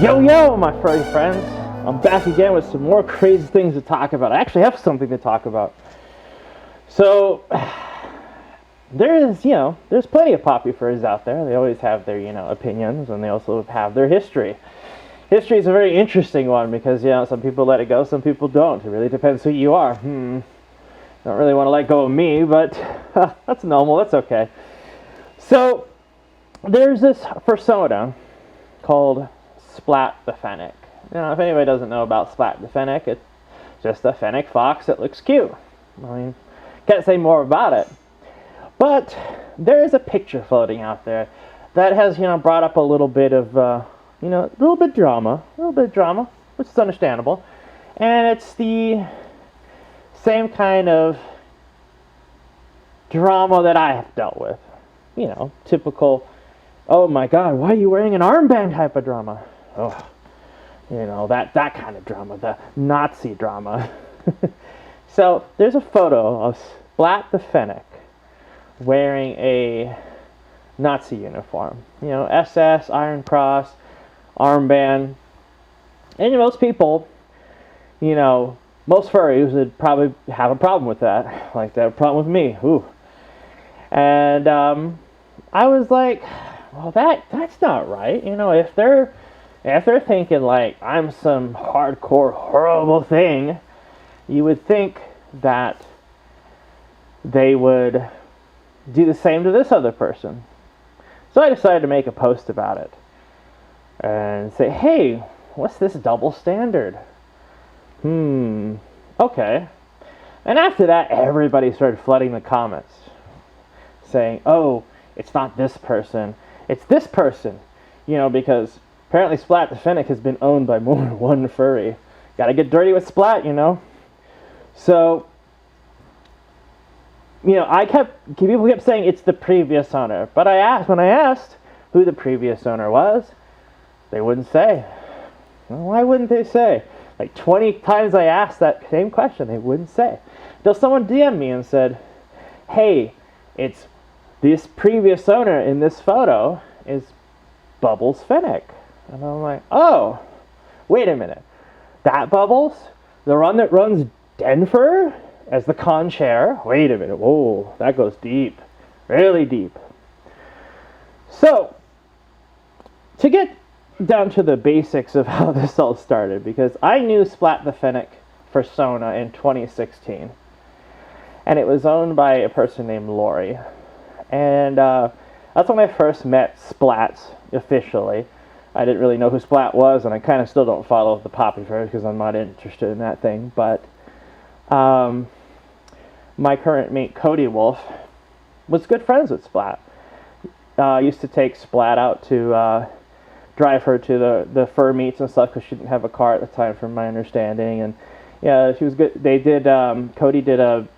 Yo, yo, my furry friends. I'm back again with some more crazy things to talk about. I actually have something to talk about. So, there's plenty of poppy furries out there. They always have their, opinions, and they also have their history. History is a very interesting one because, some people let it go, some people don't. It really depends who you are. Don't really want to let go of me, but that's normal, that's okay. So, there's this persona called Splat the Fennec. If anybody doesn't know about Splat the Fennec, it's just a Fennec fox that looks cute. Can't say more about it. But there is a picture floating out there that has, brought up a little bit of, a little bit of drama, which is understandable. And it's the same kind of drama that I have dealt with. Typical, oh my God, why are you wearing an armband type of drama? Oh, that kind of drama, the Nazi drama. So there's a photo of Splat the Fennec wearing a Nazi uniform. SS, Iron Cross, armband. And most people, most furries would probably have a problem with that. Like, they have a problem with me. Ooh. And I was like, well, that's not right. If they're thinking like I'm some hardcore horrible thing, you would think that they would do the same to this other person. So I decided to make a post about it and say, hey, what's this double standard? Okay. And after that, everybody started flooding the comments saying, oh, it's not this person, it's this person. Because apparently Splat the Fennec has been owned by more than one furry. Gotta get dirty with Splat, So, people kept saying it's the previous owner. But when I asked who the previous owner was, they wouldn't say. Well, why wouldn't they say? Like 20 times I asked that same question, they wouldn't say. Until someone DM'd me and said, hey, it's this previous owner in this photo is Bubbles Fennec. And I'm like, oh, wait a minute. That Bubbles? The one that runs Denver as the con chair? Wait a minute. Whoa, that goes deep. Really deep. So, to get down to the basics of how this all started, because I knew Splat the Fennec persona in 2016. And it was owned by a person named Lori. And that's when I first met Splat officially. I didn't really know who Splat was, and I kind of still don't follow the poppy furries because I'm not interested in that thing. But my current mate, Cody Wolf, was good friends with Splat. Used to take Splat out to drive her to the fur meets and stuff because she didn't have a car at the time, from my understanding. And yeah, she was good. They did. Cody did a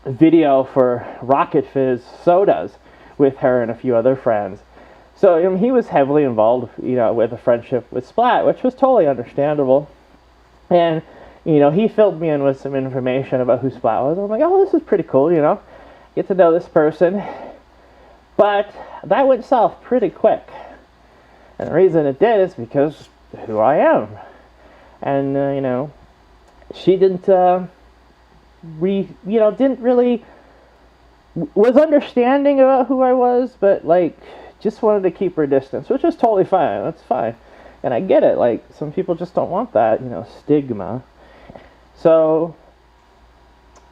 video for Rocket Fizz sodas with her and a few other friends. So he was heavily involved, with a friendship with Splat, which was totally understandable. And he filled me in with some information about who Splat was. I was like, oh, this is pretty cool, get to know this person. But that went south pretty quick. And the reason it did is because who I am. And she didn't didn't really was understanding about who I was, but just wanted to keep her distance, which is totally fine. That's fine. And I get it. Some people just don't want that, stigma. So,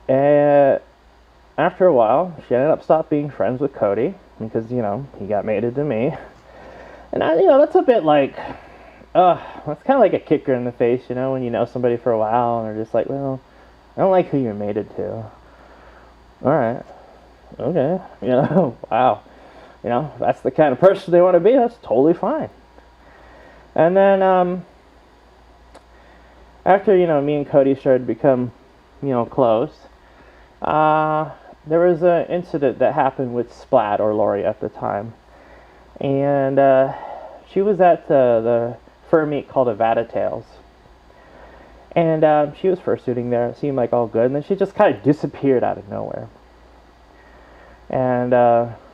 after a while, she ended up stopped being friends with Cody because, he got mated to me. And that's a bit that's kind of like a kicker in the face, when you know somebody for a while and they're just like, well, I don't like who you're mated to. Alright. Okay. Wow. That's the kind of person they want to be, that's totally fine. And then, after, me and Cody started to become, close, there was an incident that happened with Splat, or Lori at the time. And, she was at the fur meet called Avada Tales. And, she was fursuiting there. It seemed like all good. And then she just kind of disappeared out of nowhere. And,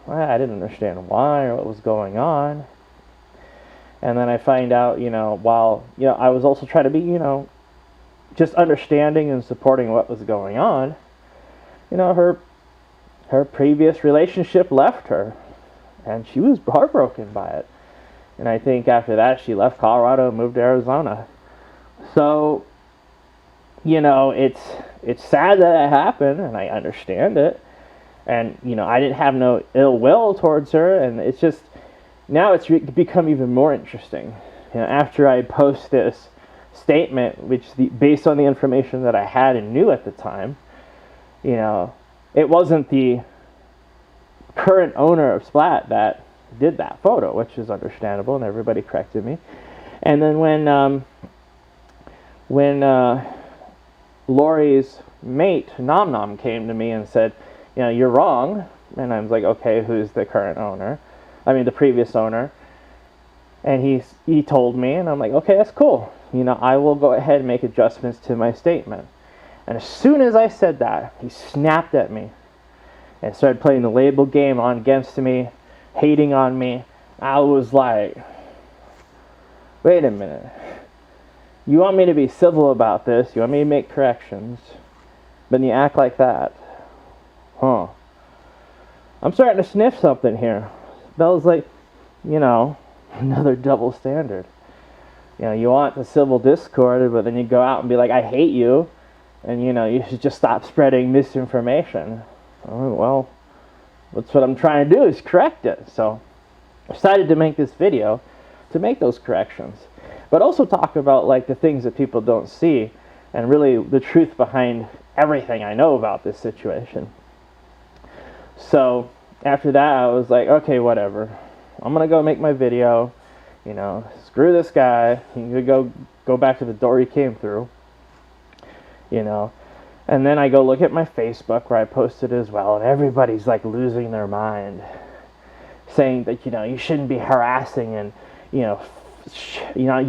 I didn't understand why or what was going on. And then I find out, while, I was also trying to be, just understanding and supporting what was going on, her previous relationship left her, and she was heartbroken by it. And I think after that, she left Colorado and moved to Arizona. So, it's sad that it happened, and I understand it. And, I didn't have no ill will towards her, and it's just, now it's become even more interesting. After I post this statement, which based on the information that I had and knew at the time, it wasn't the current owner of Splat that did that photo, which is understandable, and everybody corrected me. And then when Lori's mate, Nom Nom, came to me and said, you're wrong, and I was like, okay, who's the current owner? I mean, the previous owner. And he told me, and I'm like, okay, that's cool. I will go ahead and make adjustments to my statement. And as soon as I said that, he snapped at me and started playing the label game on against me, hating on me. I was like, wait a minute. You want me to be civil about this? You want me to make corrections? But you act like that. Huh. I'm starting to sniff something here. Bell's like, another double standard. You want the civil discord, but then you go out and be like, I hate you, and you should just stop spreading misinformation. Oh, well, that's what I'm trying to do, is correct it. So I decided to make this video to make those corrections, but also talk about like the things that people don't see, and really the truth behind everything I know about this situation. So after that, I was like, okay, whatever. I'm gonna go make my video. Screw this guy. He could go back to the door he came through. And then I go look at my Facebook where I posted as well, and everybody's like losing their mind, saying that you shouldn't be harassing, and you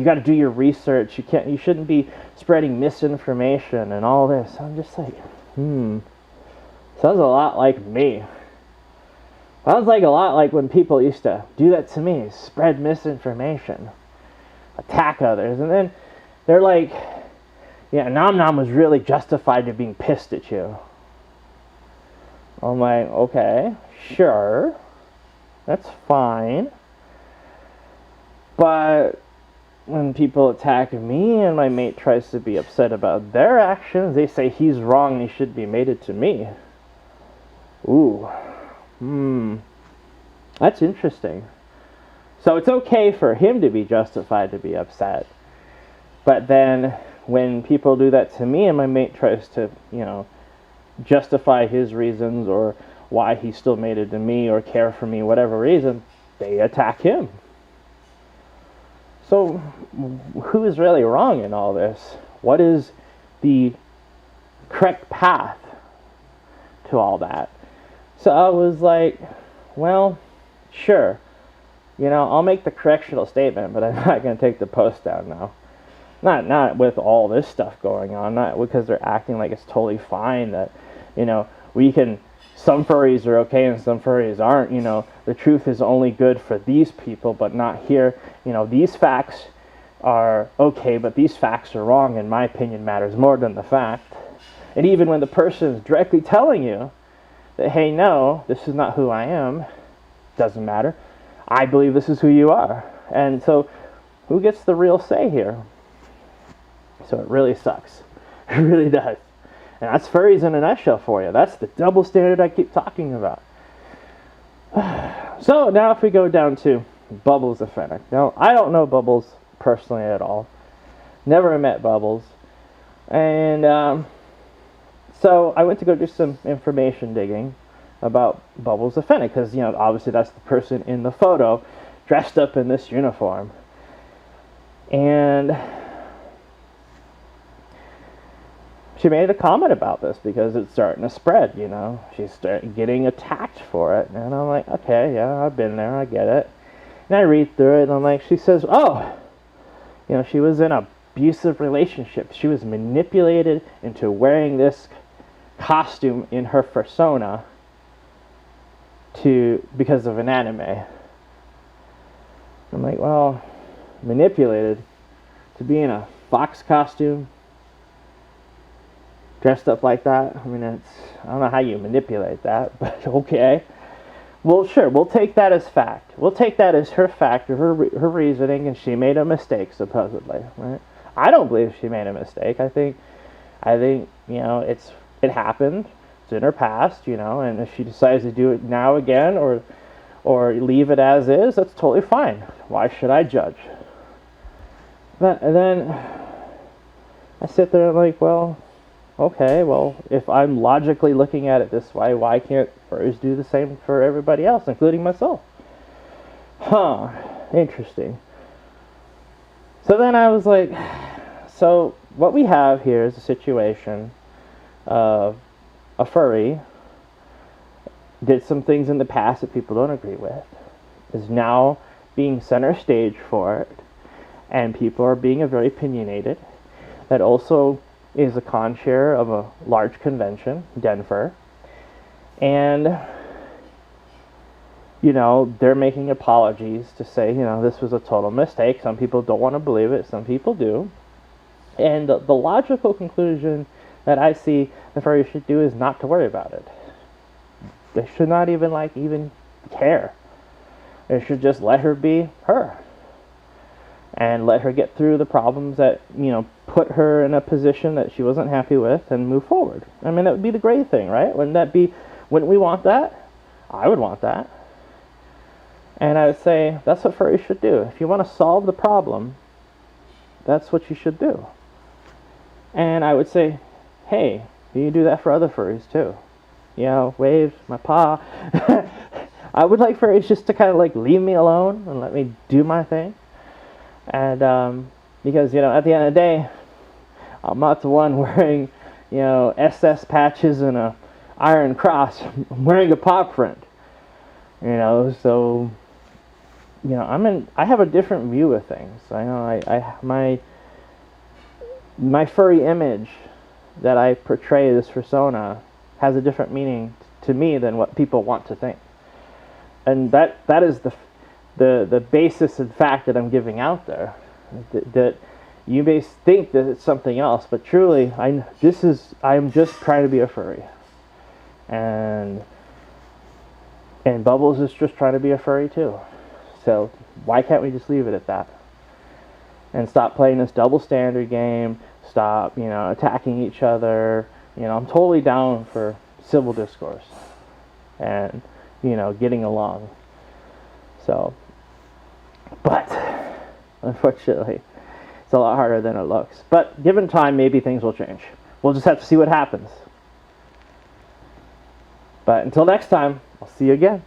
got to do your research. You shouldn't be spreading misinformation and all this. I'm just like, sounds a lot like me. Sounds like a lot like when people used to do that to me, spread misinformation, attack others, and then they're like, Nom Nom was really justified to being pissed at you. I'm like, okay, sure, that's fine. But when people attack me and my mate tries to be upset about their actions, they say he's wrong, he should be mated to me. Ooh. That's interesting. So it's okay for him to be justified to be upset. But then when people do that to me and my mate tries to, justify his reasons or why he's still mated to me or care for me, whatever reason, they attack him. So who is really wrong in all this? What is the correct path to all that? So I was like, well, sure, I'll make the correctional statement, but I'm not going to take the post down now. Not with all this stuff going on, not because they're acting like it's totally fine that, some furries are okay and some furries aren't, the truth is only good for these people, but not here. These facts are okay, but these facts are wrong, and my opinion matters more than the fact. And even when the person is directly telling you that, hey, no, this is not who I am, doesn't matter. I believe this is who you are. And so who gets the real say here? So it really sucks. It really does. And that's furries in a nutshell for you. That's the double standard I keep talking about. So now if we go down to Bubbles of Fennec. Now, I don't know Bubbles personally at all. Never met Bubbles. And so I went to go do some information digging about Bubbles of Fennec, because, obviously that's the person in the photo dressed up in this uniform. And she made a comment about this because it's starting to spread, She's getting attacked for it. And I'm like, okay, yeah, I've been there, I get it. And I read through it, and I'm like, she says, she was in an abusive relationship. She was manipulated into wearing this costume in her persona because of an anime. I'm like, well, manipulated to be in a fox costume, dressed up like that. I mean, I don't know how you manipulate that, but okay. Well, sure, we'll take that as fact. We'll take that as her fact, or her reasoning, and she made a mistake, supposedly, right? I don't believe she made a mistake. I think, it happened. It's in her past, and if she decides to do it now again, or leave it as is, that's totally fine. Why should I judge? And then I sit there and like, well, okay, well, if I'm logically looking at it this way, why can't furries do the same for everybody else, including myself? Interesting. So then I was like, so what we have here is a situation of a furry did some things in the past that people don't agree with, is now being center stage for it, and people are being very opinionated. That also is a con-chair of a large convention, Denver, and they're making apologies to say, this was a total mistake. Some people don't want to believe it, some people do. And the logical conclusion that I see the furry should do is not to worry about it. They should not even care. They should just let her be her. And let her get through the problems that, put her in a position that she wasn't happy with, and move forward. I mean, that would be the great thing, right? Wouldn't we want that? I would want that. And I would say, that's what furries should do. If you want to solve the problem, that's what you should do. And I would say, hey, you do that for other furries too. Wave my paw. I would like furries just to kind of leave me alone and let me do my thing. And because at the end of the day, I'm not the one wearing SS patches and a Iron Cross. I'm wearing a paw print. So I have a different view of things. I know my furry image that I portray, this persona, has a different meaning to me than what people want to think. And that is the basis and fact that I'm giving out there. That you may think that it's something else, but truly, I'm just trying to be a furry. And Bubbles is just trying to be a furry too. So why can't we just leave it at that? And stop playing this double standard game, stop, attacking each other. I'm totally down for civil discourse and, getting along. So, but unfortunately, it's a lot harder than it looks. But given time, maybe things will change. We'll just have to see what happens. But until next time, I'll see you again.